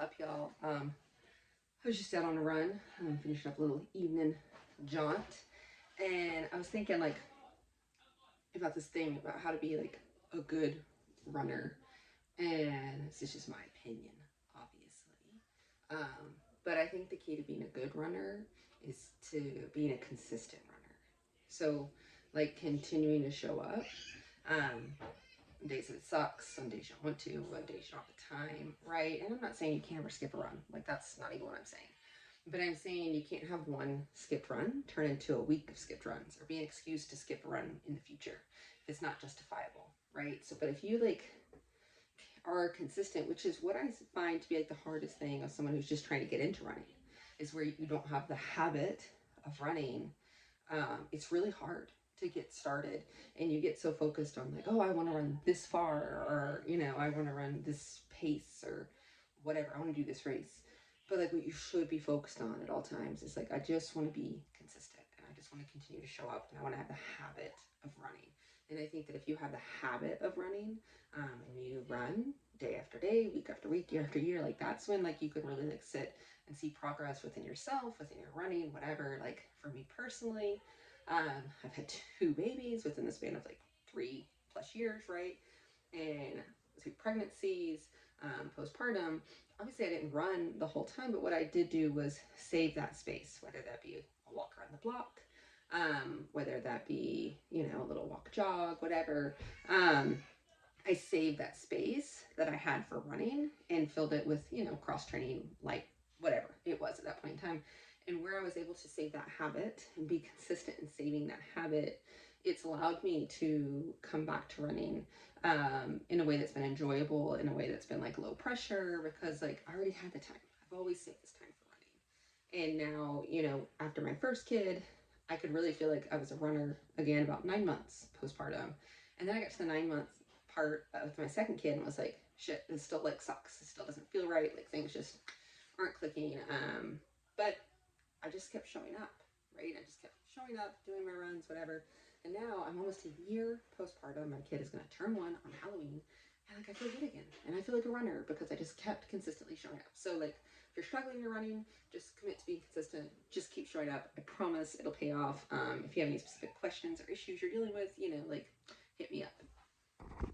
up, y'all? I was just out on a run. I'm finishing up a little evening jaunt, and I was thinking like about this thing about how to be like a good runner, and this is just my opinion, obviously. But I think the key to being a good runner is to being a consistent runner. So, like continuing to show up. Um, days that it sucks, some days you don't want to, some days you don't have the time, right? And I'm not saying you can't ever skip a run. Like, that's not even what I'm saying. But I'm saying you can't have one skipped run turn into a week of skipped runs or be an excuse to skip a run in the future if it's not justifiable, right? So, but if you like are consistent, which is what I find to be like the hardest thing of someone who's just trying to get into running, is where you don't have the habit of running. It's really hard to get started, and you get so focused on like, oh, I want to run this far, or I want to run this pace, or whatever. I want to do this race. But like, what you should be focused on at all times is like, I just want to be consistent, and I just want to continue to show up, and I want to have the habit of running. And I think that if you have the habit of running, and you run day after day, week after week, year after year, like that's when like you can really like sit and see progress within yourself, within your running, whatever. Like for me personally, I've had two babies within the span of like 3+ years, right? And two pregnancies, postpartum. Obviously, I didn't run the whole time, but what I did do was save that space, whether that be a walk around the block, whether that be, a little walk jog, whatever. I saved that space that I had for running and filled it with, cross training, like whatever it was at that point in time. And where I was able to save that habit and be consistent in saving that habit, it's allowed me to come back to running in a way that's been enjoyable, in a way that's been like low pressure, because like I already had the time. I've always saved this time for running. And now, after my first kid, I could really feel like I was a runner again about 9 months postpartum. And then I got to the 9 month part with my second kid and was like, shit, this still like sucks. It still doesn't feel right. Like things just aren't clicking. But I just kept showing up, right? I just kept showing up, doing my runs, whatever. And now I'm almost a year postpartum. My kid is going to turn 1 on Halloween. And like I feel good again. And I feel like a runner because I just kept consistently showing up. So like if you're struggling in your running, just commit to being consistent. Just keep showing up. I promise it'll pay off. If you have any specific questions or issues you're dealing with, like hit me up.